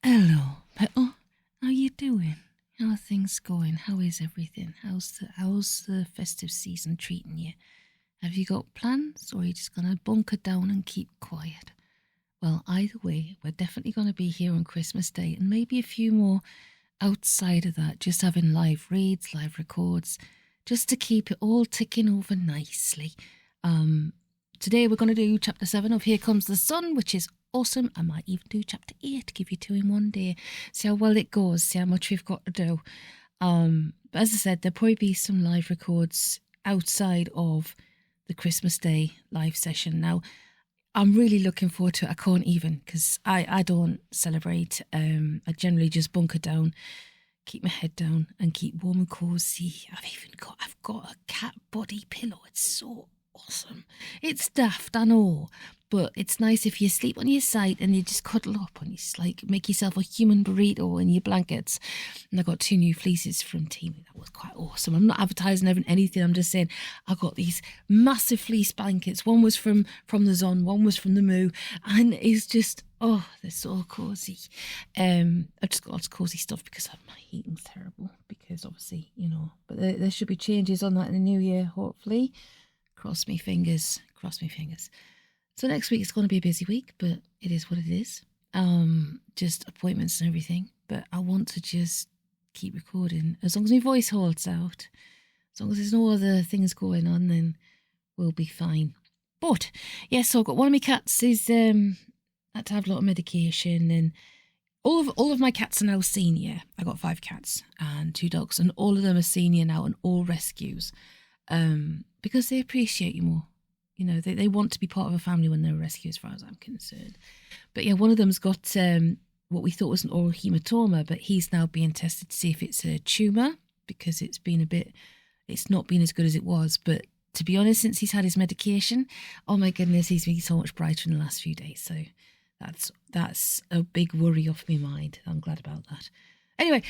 Hello, Petal. How you doing? How are things going? How is everything? How's the festive season treating you? Have you got plans, or are you just gonna bunker down and keep quiet? Well, either way, we're definitely gonna be here on Christmas Day, and maybe a few more outside of that, just having live reads, live records, just to keep it all ticking over nicely. Today we're going to do chapter 7 of Here Comes the Sun, which is awesome. I might even do chapter 8, give you 2 in one day, see how well it goes, see how much we've got to do. But as I said, there'll probably be some live records outside of the Christmas Day live session. Now, I'm really looking forward to it. I can't even, because I don't celebrate. I generally just bunker down, keep my head down and keep warm and cozy. I've got a cat body pillow. It's so awesome. It's daft, I know, but it's nice if you sleep on your side and you just cuddle up and you just like make yourself a human burrito in your blankets. And I got 2 new fleeces from Team. That was quite awesome. I'm not advertising anything. I'm just saying I got these massive fleece blankets. One was from the Zon, one was from the Moo, and it's just, oh, they're so cozy. I've just got lots of cozy stuff because my heating's terrible. Because obviously, you know, but there should be changes on that in the new year, hopefully. Cross me fingers. So next week is going to be a busy week, but it is what it is. Just appointments and everything. But I want to just keep recording. As long as my voice holds out, as long as there's no other things going on, then we'll be fine. But, yeah, so I've got one of my cats is had to have a lot of medication, and all of my cats are now senior. I got 5 cats and 2 dogs, and all of them are senior now and all rescues. Because they appreciate you more. You know, they want to be part of a family when they're a rescue, as far as I'm concerned. But yeah, one of them's got what we thought was an oral hematoma, but he's now being tested to see if it's a tumour, because it's not been as good as it was. But to be honest, since he's had his medication, oh my goodness, he's been so much brighter in the last few days. So that's a big worry off my mind. I'm glad about that. Anyway,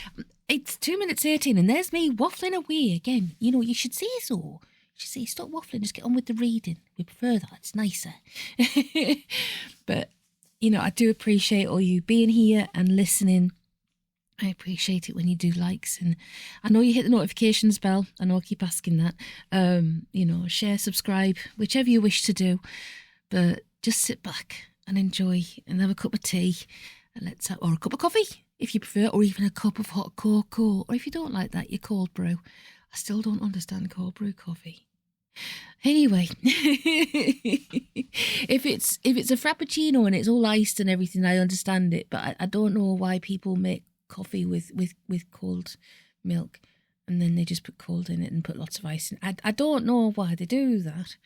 it's 2 minutes 18 and there's me waffling away again. You know, you should say so. You should say, stop waffling, just get on with the reading. We prefer that, it's nicer. But, you know, I do appreciate all you being here and listening. I appreciate it when you do likes, and I know you hit the notifications bell. I know I keep asking that. You know, share, subscribe, whichever you wish to do. But just sit back and enjoy and have a cup of tea, and or a cup of coffee if you prefer, or even a cup of hot cocoa, or if you don't like that, your cold brew. I still don't understand cold brew coffee. Anyway, if it's a frappuccino and it's all iced and everything, I understand it, but I don't know why people make coffee with cold milk and then they just put cold in it and put lots of ice in. I don't know why they do that,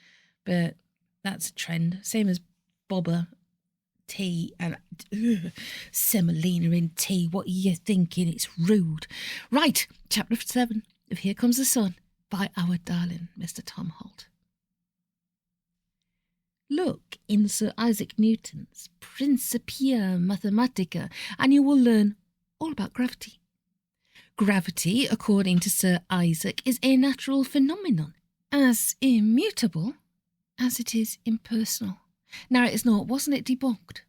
but that's a trend. Same as boba tea and semolina in tea. What are you thinking? It's rude. Right, chapter 7 of Here Comes the Sun by our darling Mr. Tom Holt. Look in Sir Isaac Newton's Principia Mathematica and you will learn all about gravity. Gravity, according to Sir Isaac, is a natural phenomenon, as immutable as it is impersonal. Now it is not, wasn't it debunked?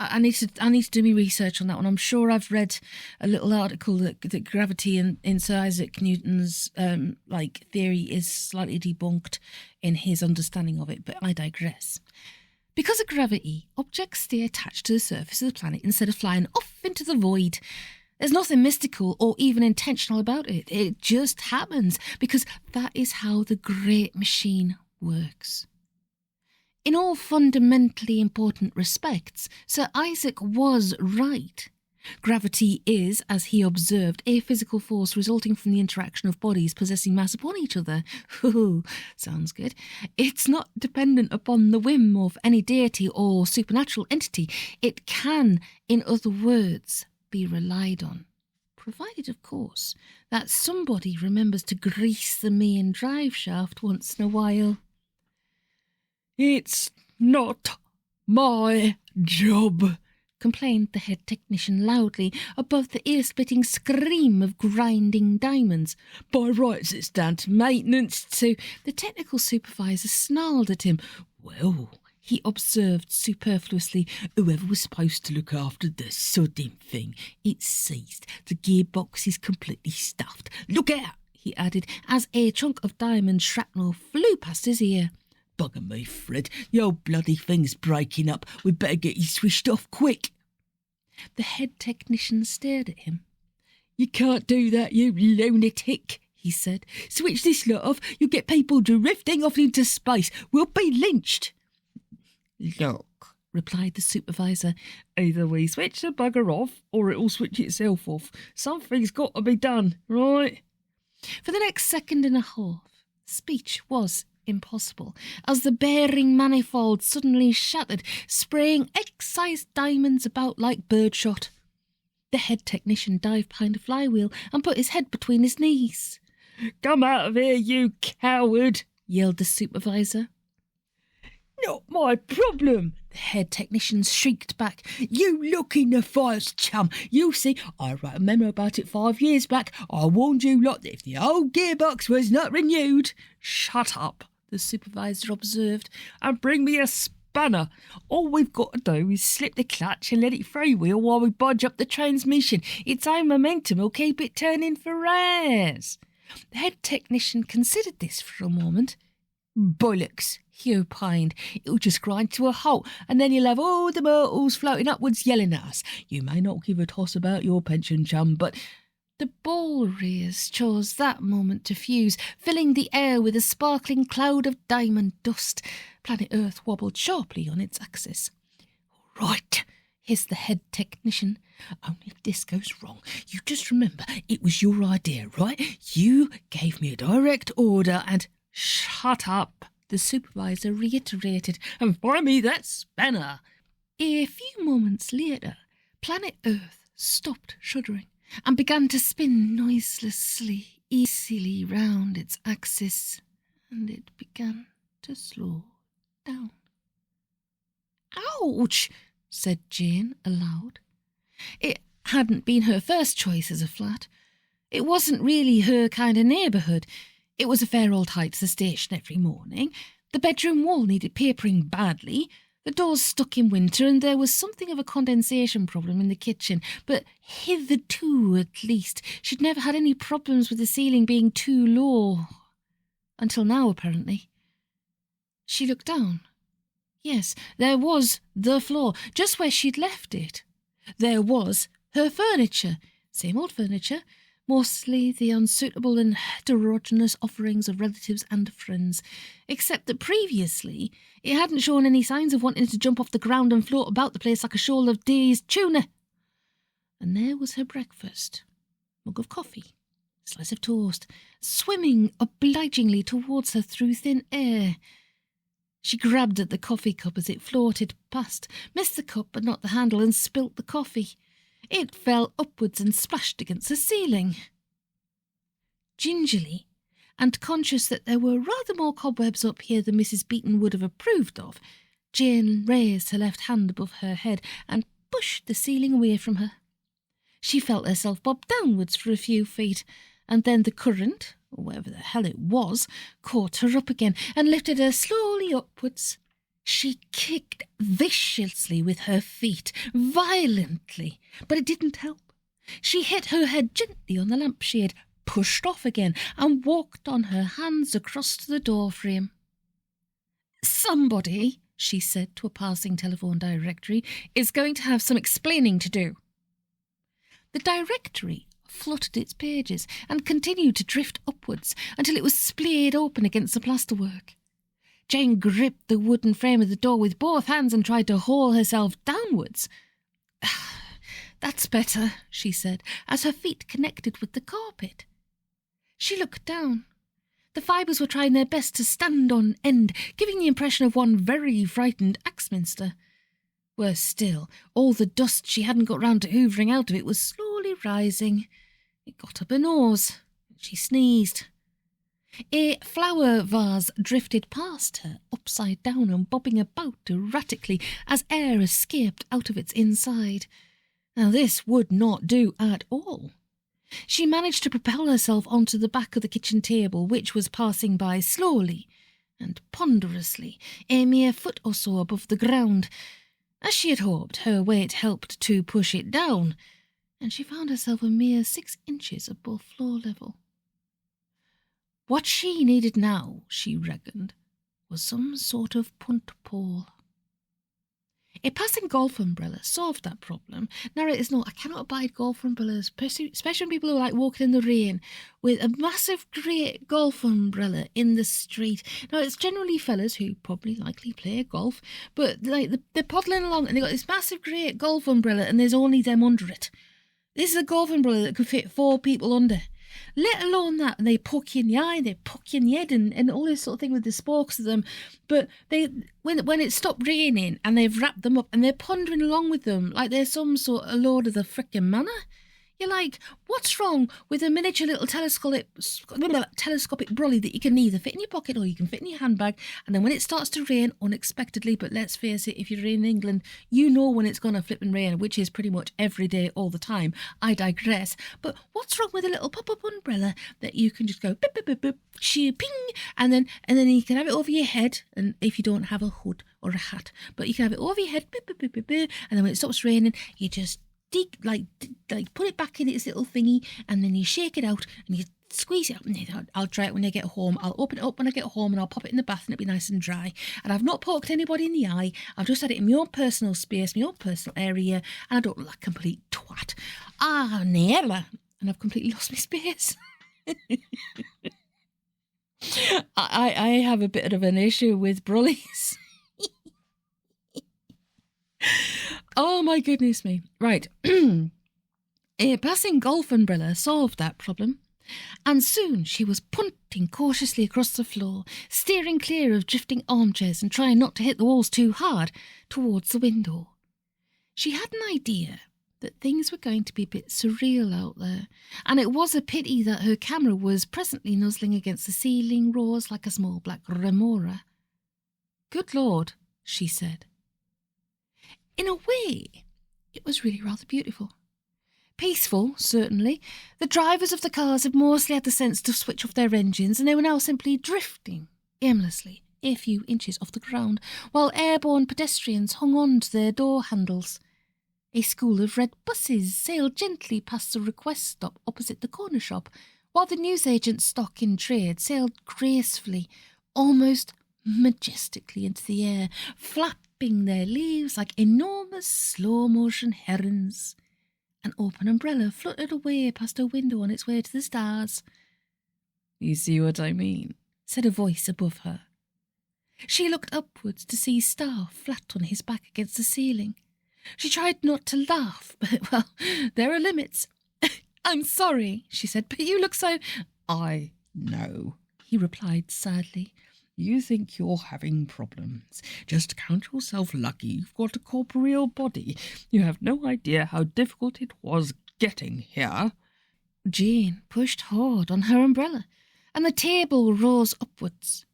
I need to do my research on that one. I'm sure I've read a little article that gravity in Sir Isaac Newton's theory is slightly debunked in his understanding of it, but I digress. Because of gravity, objects stay attached to the surface of the planet instead of flying off into the void. There's nothing mystical or even intentional about it. It just happens because that is how the great machine works. In all fundamentally important respects, Sir Isaac was right. Gravity is, as he observed, a physical force resulting from the interaction of bodies possessing mass upon each other. Ooh, sounds good. It's not dependent upon the whim of any deity or supernatural entity. It can, in other words, be relied on. Provided, of course, that somebody remembers to grease the main drive shaft once in a while. It's not my job, complained the head technician loudly above the ear-splitting scream of grinding diamonds. By rights it's down to maintenance too. The technical supervisor snarled at him. Well, he observed superfluously. "Whoever was supposed to look after the sodding thing, it's seized. The gearbox is completely stuffed. Look out," he added, as a chunk of diamond shrapnel flew past his ear. "Bugger me, Fred, the old bloody thing's breaking up. We'd better get you switched off quick." The head technician stared at him. "You can't do that, you lunatic," he said. "Switch this lot off, you'll get people drifting off into space. We'll be lynched." "Look," replied the supervisor, "either we switch the bugger off or it'll switch itself off. Something's got to be done, right?" For the next second and a half, speech was impossible, as the bearing manifold suddenly shattered, spraying excise diamonds about like birdshot. The head technician dived behind a flywheel and put his head between his knees. "Come out of here, you coward," yelled the supervisor. "Not my problem," the head technician shrieked back. "You look in the files, chum. You see, I wrote a memo about it 5 years back. I warned you lot that if the old gearbox was not renewed—" "Shut up," the supervisor observed, "and bring me a spanner. All we've got to do is slip the clutch and let it freewheel while we bodge up the transmission. Its own momentum will keep it turning for hours." The head technician considered this for a moment. "Bollocks," he opined. "It'll just grind to a halt, and then you'll have all the mortals floating upwards yelling at us. You may not give a toss about your pension, chum, but—" The ball rears chose that moment to fuse, filling the air with a sparkling cloud of diamond dust. Planet Earth wobbled sharply on its axis. "All right," hissed the head technician. "Only if this goes wrong, you just remember it was your idea, right? You gave me a direct order and—" "Shut up," the supervisor reiterated, "and find me that spanner." A few moments later, planet Earth stopped shuddering and began to spin noiselessly, easily round its axis, and it began to slow down. "Ouch!" said Jane aloud. It hadn't been her first choice as a flat. It wasn't really her kind of neighbourhood. It was a fair old height to the station every morning. The bedroom wall needed papering badly. The doors stuck in winter, and there was something of a condensation problem in the kitchen. But hitherto, at least, she'd never had any problems with the ceiling being too low. Until now, apparently. She looked down. Yes, there was the floor, just where she'd left it. There was her furniture, same old furniture, mostly the unsuitable and heterogeneous offerings of relatives and friends, except that previously it hadn't shown any signs of wanting to jump off the ground and float about the place like a shoal of dazed tuna. And there was her breakfast, mug of coffee, slice of toast, swimming obligingly towards her through thin air. She grabbed at the coffee cup as it floated past, missed the cup but not the handle, and spilt the coffee. It fell upwards and splashed against the ceiling. Gingerly, and conscious that there were rather more cobwebs up here than Mrs. Beeton would have approved of, Jane raised her left hand above her head and pushed the ceiling away from her. She felt herself bob downwards for a few feet, and then the current, or whatever the hell it was, caught her up again and lifted her slowly upwards. She kicked viciously with her feet, violently, but it didn't help. She hit her head gently on the lampshade, pushed off again, and walked on her hands across to the door frame. "Somebody," she said to a passing telephone directory, "is going to have some explaining to do." The directory fluttered its pages and continued to drift upwards until it was splayed open against the plasterwork. Jane gripped the wooden frame of the door with both hands and tried to haul herself downwards. "That's better," she said, as her feet connected with the carpet. She looked down. The fibres were trying their best to stand on end, giving the impression of one very frightened Axminster. Worse still, all the dust she hadn't got round to hoovering out of it was slowly rising. It got up her nose. She sneezed. A flower vase drifted past her, upside down and bobbing about erratically as air escaped out of its inside. Now this would not do at all. She managed to propel herself onto the back of the kitchen table, which was passing by slowly, and ponderously, a mere foot or so above the ground. As she had hoped, her weight helped to push it down, and she found herself a mere 6 inches above floor level. What she needed now, she reckoned, was some sort of punt pole. A passing golf umbrella solved that problem. Narrators know I cannot abide golf umbrellas, especially when people who are like walking in the rain with a massive great golf umbrella in the street. Now, it's generally fellas who probably likely play golf, but like they're poddling along and they've got this massive great golf umbrella and there's only them under it. This is a golf umbrella that could fit 4 people under. Let alone that, and they poke you in the eye, they poke you in the head, and all this sort of thing with the spokes of them. But when it stopped raining and they've wrapped them up and they're pondering along with them like they're some sort of lord of the frickin' manor. You're like, what's wrong with a miniature little telescopic brolly that you can either fit in your pocket or you can fit in your handbag, and then when it starts to rain unexpectedly, but let's face it, if you're in England, you know when it's going to flip and rain, which is pretty much every day, all the time. I digress. But what's wrong with a little pop-up umbrella that you can just go bip, bip, bip, bip, shoo, ping, and then you can have it over your head, and if you don't have a hood or a hat, but you can have it over your head, bip, bip, bip, bip, bip, and then when it stops raining, you just put it back in its little thingy, and then you shake it out and you squeeze it up. And I'll try it when I get home. I'll open it up when I get home and I'll pop it in the bath and it'll be nice and dry. And I've not poked anybody in the eye. I've just had it in my own personal space, my own personal area, and I don't look like a complete twat. Never. And I've completely lost my space. I have a bit of an issue with brollies. Oh my goodness me. Right. A passing golf umbrella solved that problem, and soon she was punting cautiously across the floor, steering clear of drifting armchairs and trying not to hit the walls too hard, towards the window. She had an idea that things were going to be a bit surreal out there, and it was a pity that her camera was presently nuzzling against the ceiling roars like a small black remora. "Good Lord," she said. In a way, it was really rather beautiful. Peaceful, certainly. The drivers of the cars had mostly had the sense to switch off their engines, and they were now simply drifting aimlessly a few inches off the ground, while airborne pedestrians hung on to their door handles. A school of red buses sailed gently past the request stop opposite the corner shop, while the newsagent's stock in trade sailed gracefully, almost majestically into the air, flapping their leaves like enormous slow-motion herons. An open umbrella fluttered away past her window on its way to the stars. "You see what I mean?" said a voice above her. She looked upwards to see Star flat on his back against the ceiling. She tried not to laugh, but, well, there are limits. "I'm sorry," she said, "but you look so—" "I know," he replied sadly. "You think you're having problems. Just count yourself lucky you've got a corporeal body. You have no idea how difficult it was getting here." Jane pushed hard on her umbrella, and the table rose upwards.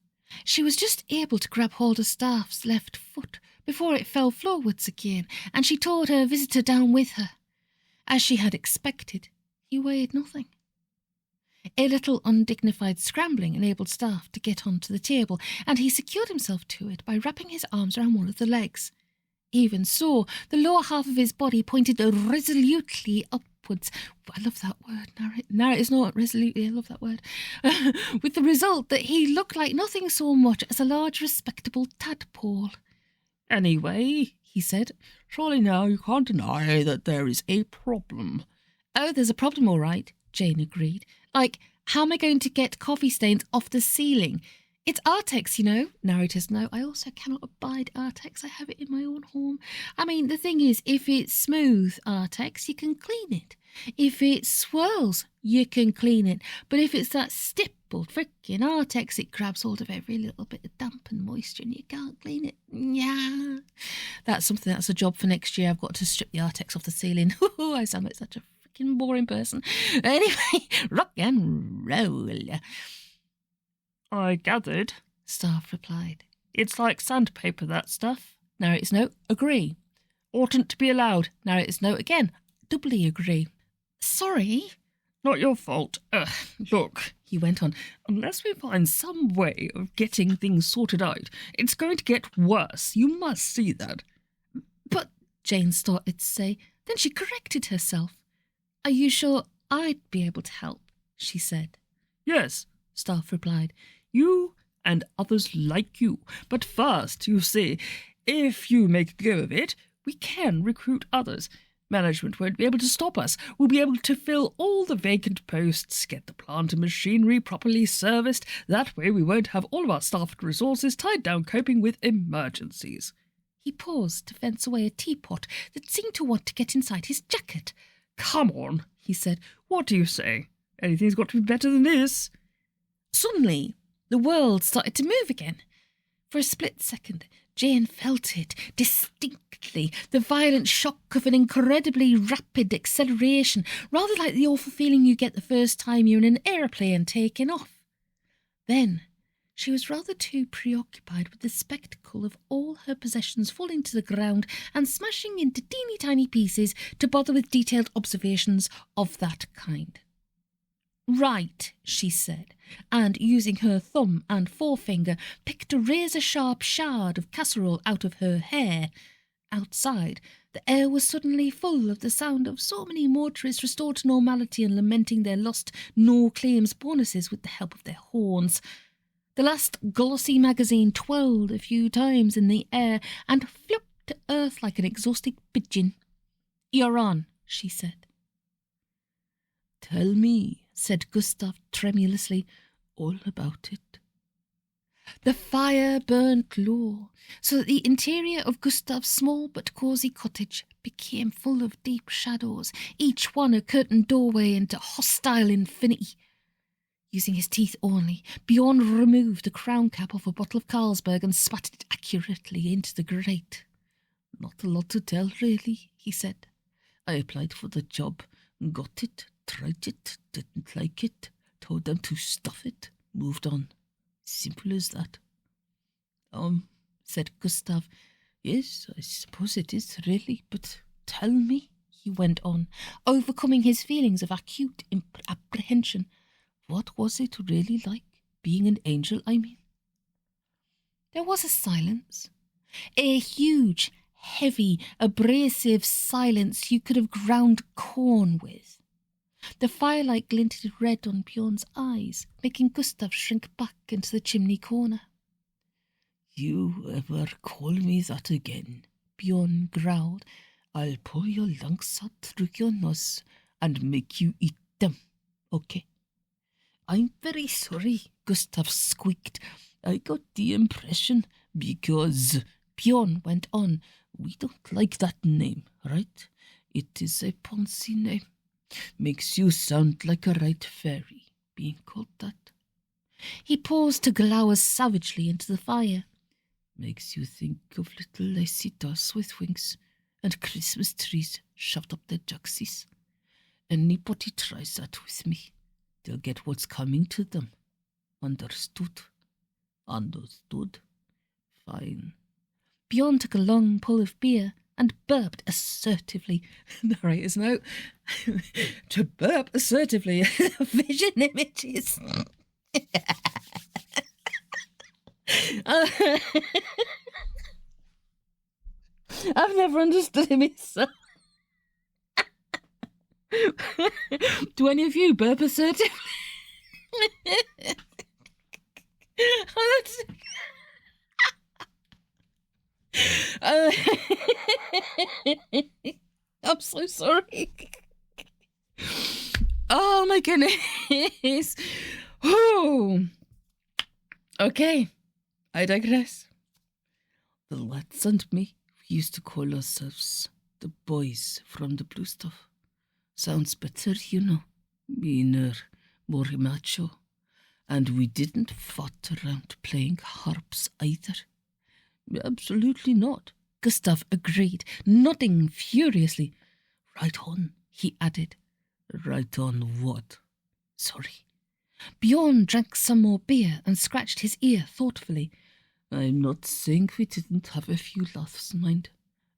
She was just able to grab hold of Staff's left foot before it fell floorwards again, and she towed her visitor down with her. As she had expected, he weighed nothing. A little undignified scrambling enabled Staff to get onto the table, and he secured himself to it by wrapping his arms around one of the legs. Even so, the lower half of his body pointed resolutely upwards. I love that word. Narrate is not resolutely. I love that word. With the result that he looked like nothing so much as a large, respectable tadpole. "Anyway," he said, "surely now you can't deny that there is a problem." "Oh, there's a problem, all right," Jane agreed. "Like, how am I going to get coffee stains off the ceiling? It's Artex, you know." Narrators know I also cannot abide Artex. I have it in my own home. I mean, the thing is, if it's smooth Artex, you can clean it. If it swirls, you can clean it. But if it's that stippled frickin' Artex, it grabs hold of every little bit of damp and moisture and you can't clean it. Yeah. That's a job for next year. I've got to strip the Artex off the ceiling. I sound like such a boring person. Anyway, rock and roll. "I gathered," Staff replied. "It's like sandpaper, that stuff." Narrator's note, agree. "Oughtn't to be allowed." Narrator's note again, doubly agree. "Sorry." "Not your fault. Look," he went on, unless we find some way of getting things sorted out, it's going to get worse. You must see that. But, Jane started to say, then she corrected herself. Are you sure I'd be able to help? She said. Yes, Staff replied. You and others like you. But first, you see, if you make a go of it, we can recruit others. Management won't be able to stop us. We'll be able to fill all the vacant posts, get the plant and machinery properly serviced. That way we won't have all of our staff and resources tied down coping with emergencies. He paused to fence away a teapot that seemed to want to get inside his jacket. Come on, he said. What do you say? Anything's got to be better than this. Suddenly, the world started to move again. For a split second, Jane felt it distinctly, the violent shock of an incredibly rapid acceleration, rather like the awful feeling you get the first time you're in an aeroplane taking off. Then, she was rather too preoccupied with the spectacle of all her possessions falling to the ground and smashing into teeny-tiny pieces to bother with detailed observations of that kind. Right, she said, and using her thumb and forefinger, picked a razor-sharp shard of casserole out of her hair. Outside, the air was suddenly full of the sound of so many motorists restored to normality and lamenting their lost no-claims bonuses with the help of their horns. The last glossy magazine twirled a few times in the air and flopped to earth like an exhausted pigeon. You're on, she said. Tell me, said Gustav tremulously, all about it. The fire burnt low, so that the interior of Gustav's small but cosy cottage became full of deep shadows, each one a curtained doorway into hostile infinity. Using his teeth only, Bjorn removed the crown cap off a bottle of Carlsberg and spat it accurately into the grate. Not a lot to tell, really, he said. I applied for the job, got it, tried it, didn't like it, told them to stuff it, moved on. Simple as that. Said Gustav. Yes, I suppose it is, really, but tell me, he went on, overcoming his feelings of acute apprehension. What was it really like, being an angel, I mean? There was a silence. A huge, heavy, abrasive silence you could have ground corn with. The firelight glinted red on Bjorn's eyes, making Gustav shrink back into the chimney corner. You ever call me that again, Bjorn growled, I'll pull your lungs out through your nose and make you eat them, okay? I'm very sorry, Gustav squeaked. I got the impression because, Bjorn went on, we don't like that name, right? It is a Ponzi name. Makes you sound like a right fairy, being called that. He paused to glower savagely into the fire. Makes you think of little lacy dolls with wings and Christmas trees shoved up their juxies. Anybody tries that with me, they'll get what's coming to them. Understood? Understood. Fine. Bjorn took a long pull of beer and burped assertively. Narrator's note. To burp assertively. Vision images. I've never understood him so. Do any of you burp assertively? Oh, that's... I'm so sorry. Oh my goodness. Oh. Okay, I digress. The lads and me, we used to call ourselves the boys from the blue stuff. Sounds better, you know, meaner, more macho. And we didn't fart around playing harps either. Absolutely not, Gustav agreed, nodding furiously. Right on, he added. Right on what? Sorry. Bjorn drank some more beer and scratched his ear thoughtfully. I'm not saying we didn't have a few laughs, mind.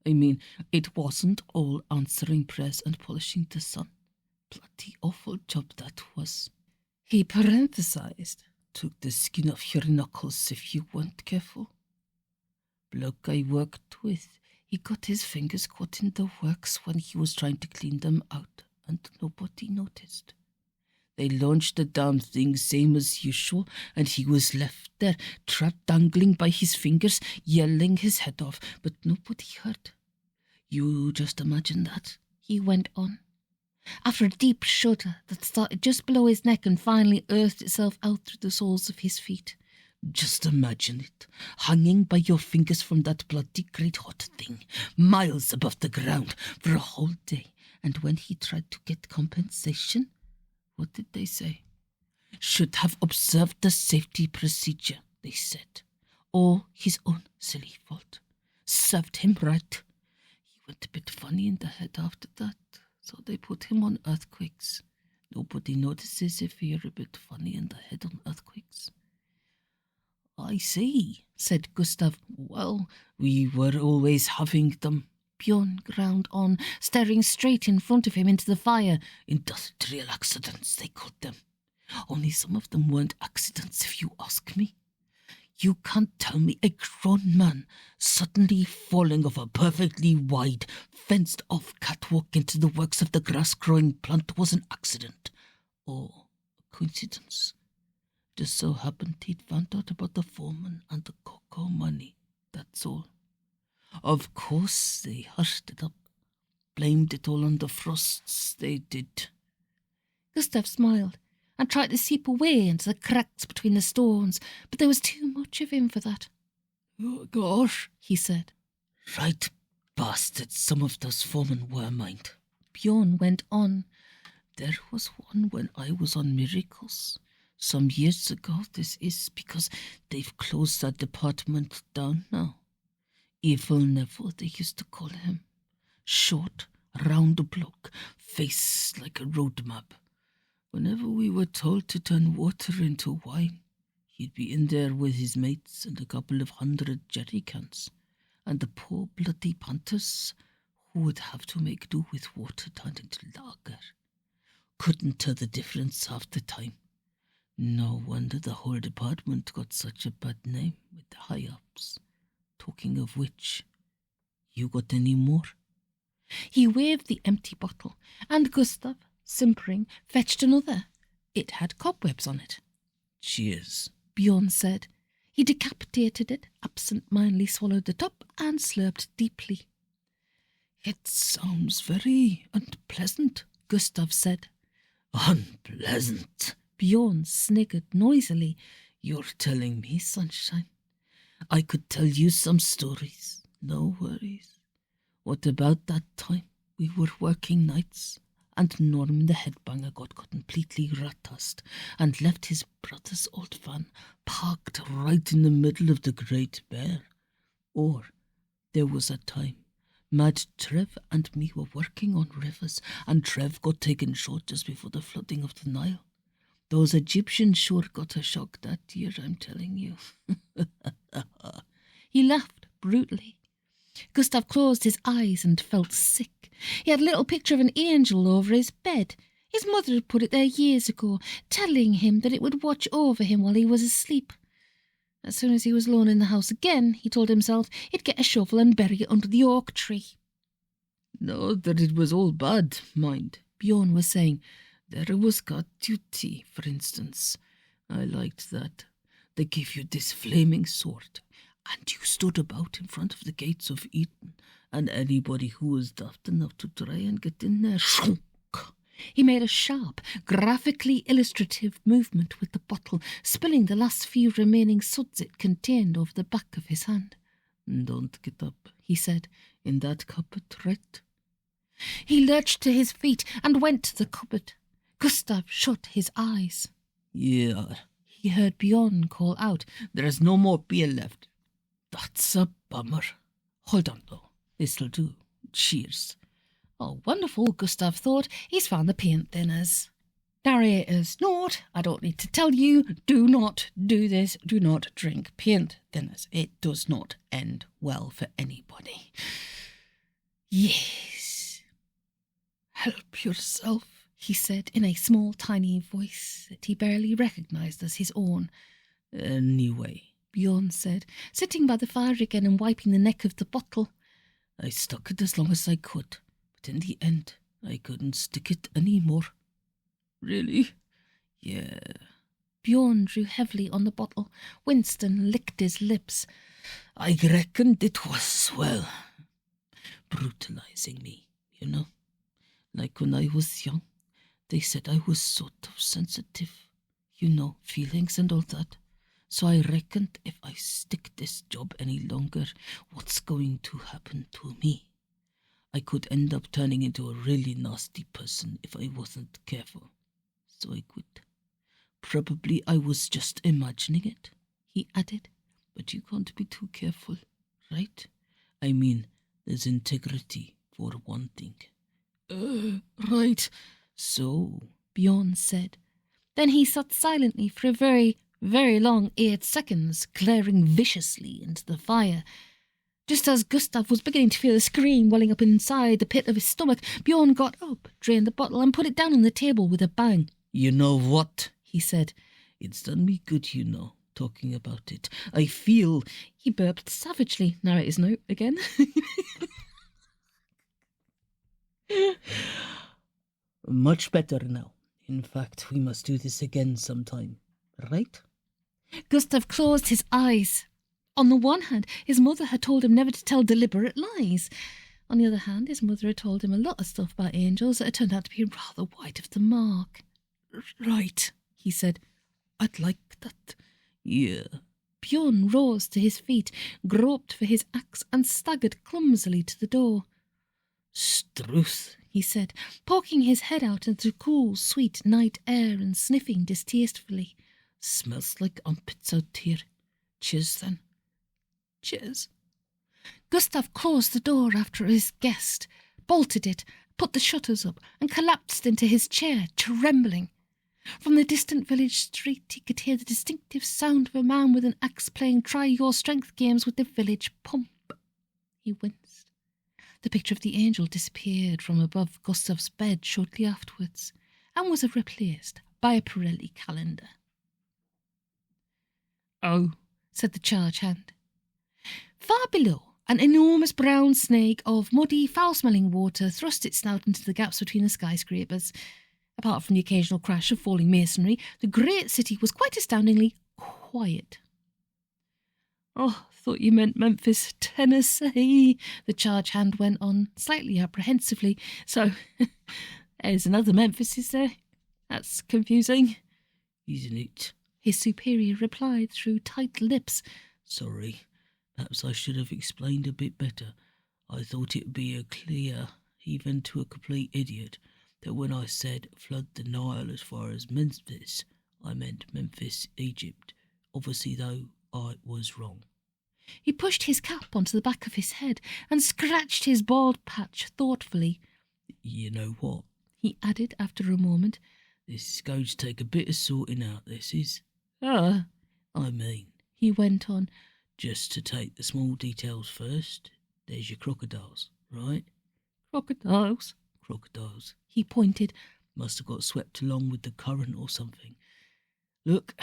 I mean, it wasn't all answering prayers and polishing the sun. Bloody awful job that was. He parenthesized, took the skin off your knuckles if you weren't careful. Bloke I worked with, he got his fingers caught in the works when he was trying to clean them out, and nobody noticed. They launched the damn thing same as usual, and he was left there, trapped dangling by his fingers, yelling his head off, but nobody heard. You just imagine that, he went on. After a deep shudder that started just below his neck and finally earthed itself out through the soles of his feet. Just imagine it, hanging by your fingers from that bloody great hot thing, miles above the ground, for a whole day, and when he tried to get compensation, what did they say? Should have observed the safety procedure, they said. All his own silly fault. Served him right. He went a bit funny in the head after that, so they put him on earthquakes. Nobody notices if you're a bit funny in the head on earthquakes. I see, said Gustav. Well, we were always having them. Bjorn ground on, staring straight in front of him into the fire. Industrial accidents, they called them. Only some of them weren't accidents, if you ask me. You can't tell me a grown man suddenly falling off a perfectly wide, fenced-off catwalk into the works of the grass-growing plant was an accident or a coincidence. Just so happened he'd found out about the foreman and the cocoa money, that's all. Of course they hushed it up, blamed it all on the frosts, they did. Gustav smiled and tried to seep away into the cracks between the stones, but there was too much of him for that. Oh, gosh, he said. Right bastards, some of those foremen were, mind. Bjorn went on. There was one when I was on Miracles. Some years ago this is, because they've closed that department down now. Evil Neville, they used to call him. Short, round bloke, face like a road map. Whenever we were told to turn water into wine, he'd be in there with his mates and a couple of 100 jerry cans, and the poor bloody punters who would have to make do with water turned into lager. Couldn't tell the difference half the time. No wonder the whole department got such a bad name with the high-ups. Talking of which, you got any more? He waved the empty bottle, and Gustav, simpering, fetched another. It had cobwebs on it. Cheers, Bjorn said. He decapitated it, absent-mindedly swallowed the top, and slurped deeply. It sounds very unpleasant, Gustav said. Unpleasant? Bjorn sniggered noisily. You're telling me, sunshine. I could tell you some stories, no worries. What about that time we were working nights and Norman the headbanger got completely rat-assed and left his brother's old van parked right in the middle of the Great Bear? Or there was a time Mad Trev and me were working on rivers and Trev got taken short just before the flooding of the Nile. Those Egyptians sure got a shock that year, I'm telling you. He laughed brutally. Gustav closed his eyes and felt sick. He had a little picture of an angel over his bed. His mother had put it there years ago, telling him that it would watch over him while he was asleep. As soon as he was alone in the house again, he told himself he'd get a shovel and bury it under the oak tree. Not that it was all bad, mind, Bjorn was saying. There was guard duty, for instance. I liked that. They gave you this flaming sword, and you stood about in front of the gates of Eden, and anybody who was daft enough to try and get in there, shunk. He made a sharp, graphically illustrative movement with the bottle, spilling the last few remaining suds it contained over the back of his hand. Don't get up, he said, in that cupboard, right? He lurched to his feet and went to the cupboard. Gustav shut his eyes. Yeah, he heard Bjorn call out. There's no more beer left. That's a bummer. Hold on, though. This'll do. Cheers. Oh, wonderful, Gustav thought. He's found the paint thinners. Narrator's note, I don't need to tell you, do not do this. Do not drink paint thinners. It does not end well for anybody. Yes. Help yourself, he said in a small, tiny voice that he barely recognised as his own. Anyway, Bjorn said, sitting by the fire again and wiping the neck of the bottle. I stuck it as long as I could, but in the end, I couldn't stick it any more. Really? Yeah. Bjorn drew heavily on the bottle. Winston licked his lips. I reckoned it was, well, brutalising me, you know? Like when I was young, they said I was sort of sensitive, you know, feelings and all that. So I reckoned if I stick this job any longer, what's going to happen to me? I could end up turning into a really nasty person if I wasn't careful. So I quit. Probably I was just imagining it, he added. But you can't be too careful, right? I mean, there's integrity for one thing. Right. So, Bjorn said. Then he sat silently for a very, very long 8 seconds, glaring viciously into the fire. Just as Gustav was beginning to feel a scream welling up inside the pit of his stomach, Bjorn got up, drained the bottle, and put it down on the table with a bang. You know what? He said. It's done me good, you know, talking about it. I feel... He burped savagely. Narrator's note again. Much better now. In fact, we must do this again sometime, right? Gustav closed his eyes. On the one hand, his mother had told him never to tell deliberate lies. On the other hand, his mother had told him a lot of stuff about angels that had turned out to be rather wide of the mark. Right, he said. I'd like that. Yeah. Bjorn rose to his feet, groped for his axe, and staggered clumsily to the door. Struth, he said, poking his head out into the cool, sweet night air and sniffing distastefully. Smells like armpits out here. Cheers, then. Cheers. Gustav closed the door after his guest, bolted it, put the shutters up, and collapsed into his chair, trembling. From the distant village street he could hear the distinctive sound of a man with an axe playing try-your-strength games with the village pump. He winced. The picture of the angel disappeared from above Gustav's bed shortly afterwards, and was replaced by a Pirelli calendar. Oh, said the charge hand. Far below, an enormous brown snake of muddy, foul-smelling water thrust its snout into the gaps between the skyscrapers. Apart from the occasional crash of falling masonry, the great city was quite astoundingly quiet. Oh, thought you meant Memphis, Tennessee, the charge hand went on, slightly apprehensively. So, there's another Memphis, is there? That's confusing. Isn't it? His superior replied through tight lips. Sorry, perhaps I should have explained a bit better. I thought it'd be a clear, even to a complete idiot, that when I said flood the Nile as far as Memphis, I meant Memphis, Egypt. Obviously, though, I was wrong. He pushed his cap onto the back of his head and scratched his bald patch thoughtfully. You know what? He added after a moment. This is going to take a bit of sorting out, this is. I mean, he went on, just to take the small details first, there's your crocodiles, right? Crocodiles? Crocodiles. He pointed. Must have got swept along with the current or something. Look,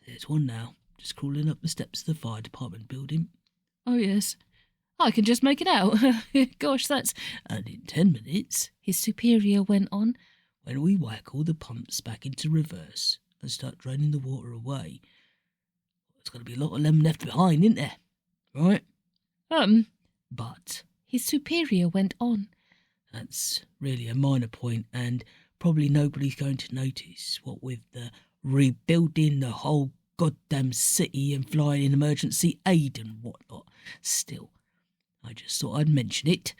there's one now, just crawling up the steps of the fire department building. Oh, yes. I can just make it out. Gosh, that's... And in 10 minutes, his superior went on, when we whack all the pumps back into reverse and start draining the water away, there's going to be a lot of them left behind, isn't there? Right? But his superior went on. That's really a minor point, and probably nobody's going to notice, what with the rebuilding the whole goddamn city and flying in emergency aid and whatnot. Still, I just thought I'd mention it,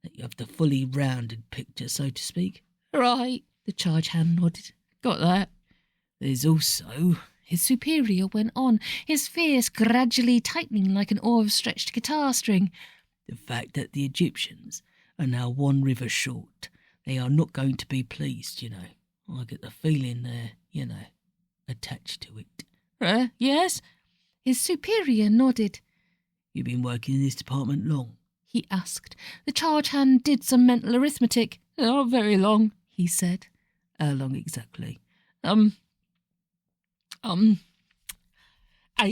that you have the fully rounded picture, so to speak. Right, the charge hand nodded. Got that. There's also... His superior went on, his face gradually tightening like an overstretched guitar string. The fact that the Egyptians are now one river short. They are not going to be pleased, you know. I get the feeling they're, you know, attached to it. Yes? His superior nodded. You've been working in this department long? He asked. The charge hand did some mental arithmetic. Not very long, he said. How long exactly? 8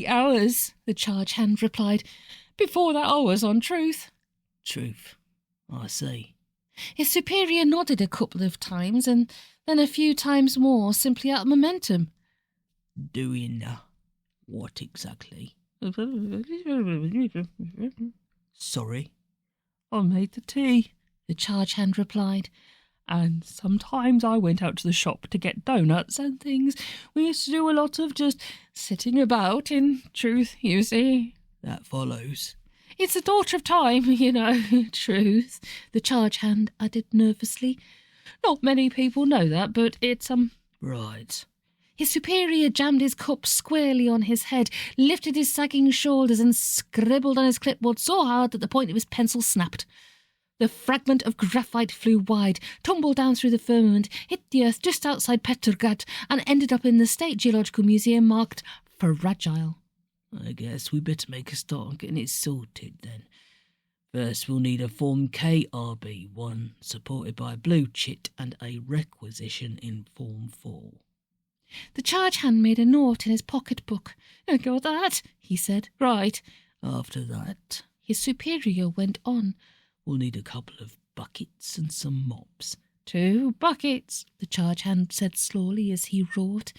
hours, the charge hand replied. Before that I was on truth. Truth. I see. His superior nodded a couple of times and then a few times more, simply out of momentum. Doing what exactly? Sorry? I made the tea, the charge hand replied. And sometimes I went out to the shop to get donuts and things. We used to do a lot of just sitting about, in truth, you see. That follows. It's the daughter of time, you know, truth, the charge hand added nervously. Not many people know that, but it's, Right. His superior jammed his cup squarely on his head, lifted his sagging shoulders and scribbled on his clipboard so hard that the point of his pencil snapped. The fragment of graphite flew wide, tumbled down through the firmament, hit the earth just outside Petrograd, and ended up in the State Geological Museum marked fragile. I guess we better make a start on getting it sorted then. First, we'll need a Form KRB1, supported by a blue chit and a requisition in Form 4. The charge hand made a note in his pocket book. Got that, he said. Right. After that, his superior went on. We'll need a couple of buckets and some mops. 2 buckets, the charge hand said slowly as he wrote.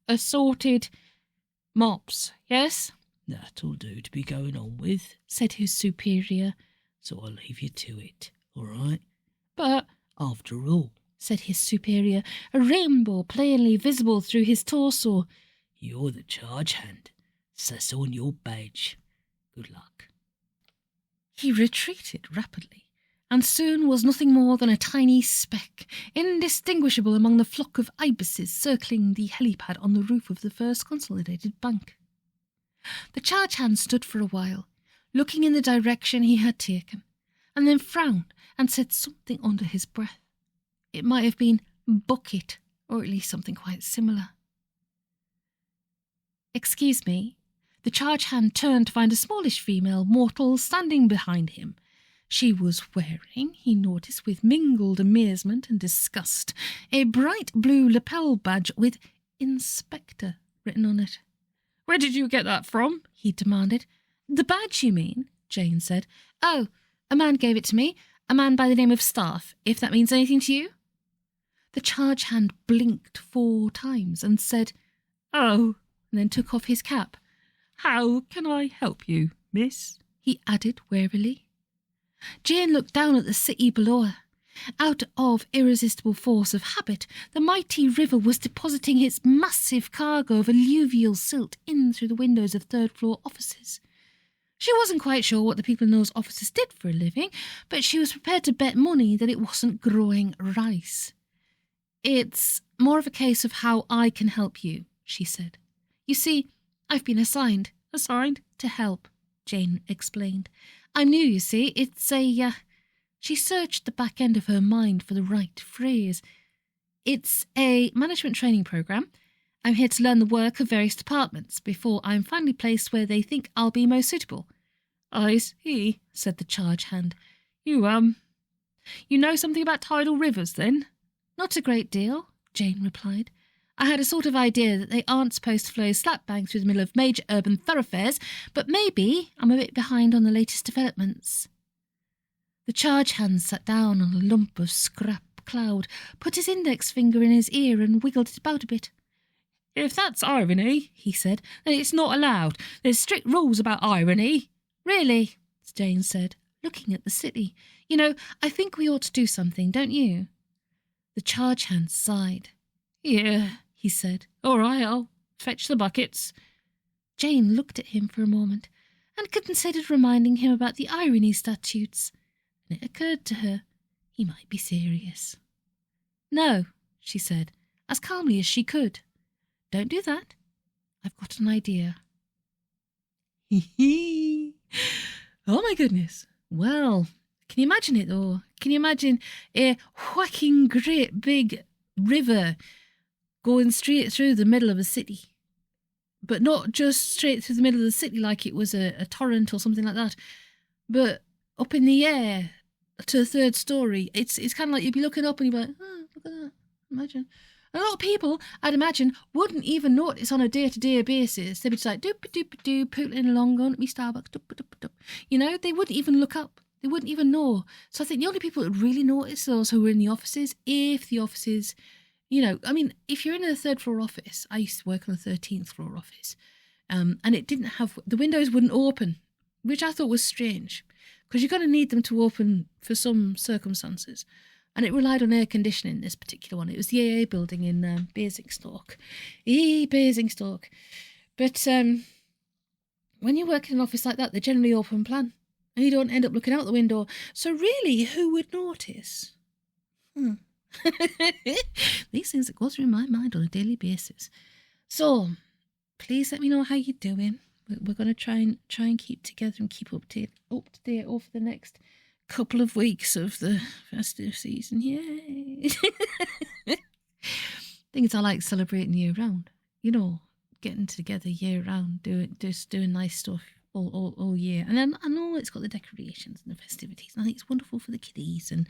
Assorted mops, yes? That'll do to be going on with, said his superior. So I'll leave you to it, all right? But, after all, said his superior, a rainbow plainly visible through his torso. You're the charge hand. Says on your badge. Good luck. He retreated rapidly, and soon was nothing more than a tiny speck, indistinguishable among the flock of ibises circling the helipad on the roof of the First Consolidated Bank. The charge hand stood for a while, looking in the direction he had taken, and then frowned and said something under his breath. It might have been bucket, or at least something quite similar. Excuse me. The charge hand turned to find a smallish female mortal standing behind him. She was wearing, he noticed with mingled amazement and disgust, a bright blue lapel badge with Inspector written on it. Where did you get that from? He demanded. The badge, you mean? Jane said. Oh, a man gave it to me, a man by the name of Staff, if that means anything to you. The charge hand blinked 4 times and said, Oh, and then took off his cap. How can I help you, miss? He added warily. Jane looked down at the city below her. Out of irresistible force of habit, the mighty river was depositing its massive cargo of alluvial silt in through the windows of third-floor offices. She wasn't quite sure what the people in those offices did for a living, but she was prepared to bet money that it wasn't growing rice. It's more of a case of how I can help you, she said. You see, I've been assigned to help, Jane explained. I'm new, you see. It's a, She searched the back end of her mind for the right phrase. It's a management training program. I'm here to learn the work of various departments before I'm finally placed where they think I'll be most suitable. I see, said the charge hand. You know something about tidal rivers, then? Not a great deal, Jane replied. I had a sort of idea that they aren't supposed to flow slap bang through the middle of major urban thoroughfares, but maybe I'm a bit behind on the latest developments. The charge hand sat down on a lump of scrap cloud, put his index finger in his ear and wiggled it about a bit. If that's irony, he said, then it's not allowed. There's strict rules about irony. Really, Jane said, looking at the city. You know, I think we ought to do something, don't you? The charge hand sighed. Yeah, he said. All right, I'll fetch the buckets. Jane looked at him for a moment and considered reminding him about the irony statutes. And it occurred to her he might be serious. No, she said, as calmly as she could. Don't do that. I've got an idea. Oh my goodness. Well, can you imagine it though? Can you imagine a whacking great big river going straight through the middle of a city? But not just straight through the middle of the city like it was a torrent or something like that, but up in the air to the 3rd story. It's kind of like you'd be looking up and you'd be like, oh, look at that. Imagine. A lot of people, I'd imagine, wouldn't even notice on a day-to-day basis. They'd be just like, doop-a-doop-a-doo, pootling along, going to me Starbucks, doop-a-doop-a-doop. You know, they wouldn't even look up. They wouldn't even know. So I think the only people that would really notice those who were in the offices, if the offices, you know, I mean, if you're in a third floor office, I used to work on a 13th floor office, and it didn't have, the windows wouldn't open, which I thought was strange, because you're going to need them to open for some circumstances. And it relied on air conditioning, this particular one. It was the AA building in Basingstoke. Basingstoke. But when you work in an office like that, they're generally open plan. And you don't end up looking out the window. So really, who would notice? These things that go through my mind on a daily basis. So, please let me know how you're doing. We're going to try and keep together and keep up to date over the next couple of weeks of the festive season. Yay! Things I like celebrating year round. You know, getting together year round, doing nice stuff all year. And then I know it's got the decorations and the festivities, and I think it's wonderful for the kiddies, and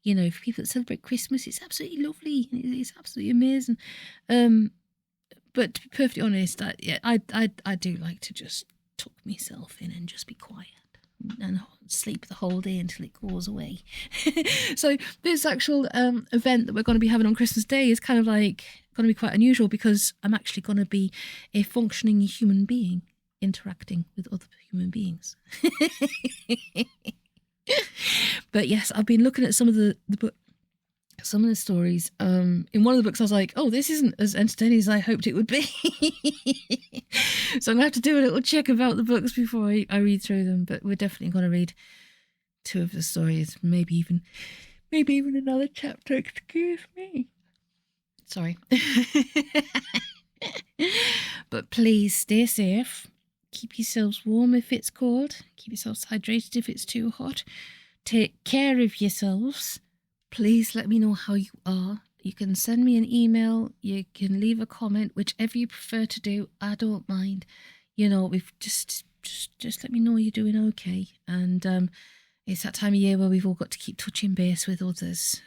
you know, for people that celebrate Christmas, it's absolutely lovely. It's absolutely amazing. But to be perfectly honest, I do like to just tuck myself in and just be quiet and sleep the whole day until it goes away. So this actual event that we're going to be having on Christmas Day is kind of like going to be quite unusual, because I'm actually going to be a functioning human being interacting with other human beings. But yes, I've been looking at some of the stories. In one of the books I was like, oh, this isn't as entertaining as I hoped it would be. So I'm going to have to do a little check about the books before I read through them. But we're definitely going to read 2 of the stories, maybe even another chapter. Excuse me. Sorry. But please stay safe. Keep yourselves warm if it's cold. Keep yourselves hydrated if it's too hot. Take care of yourselves. Please let me know how you are. You can send me an email. You can leave a comment, whichever you prefer to do. I don't mind. You know, we've just let me know you're doing okay. And it's that time of year where we've all got to keep touching base with others.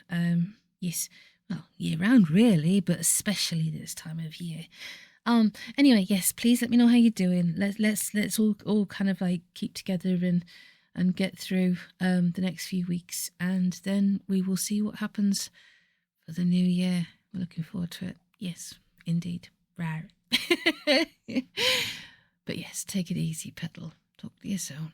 Yes, well, year round really, but especially this time of year. Anyway, yes, please let me know how you're doing. Let's all kind of like keep together and get through the next few weeks, and then we will see what happens for the new year. We're looking forward to it. Yes, indeed. Rar. But yes, take it easy, Petal. Talk to you soon.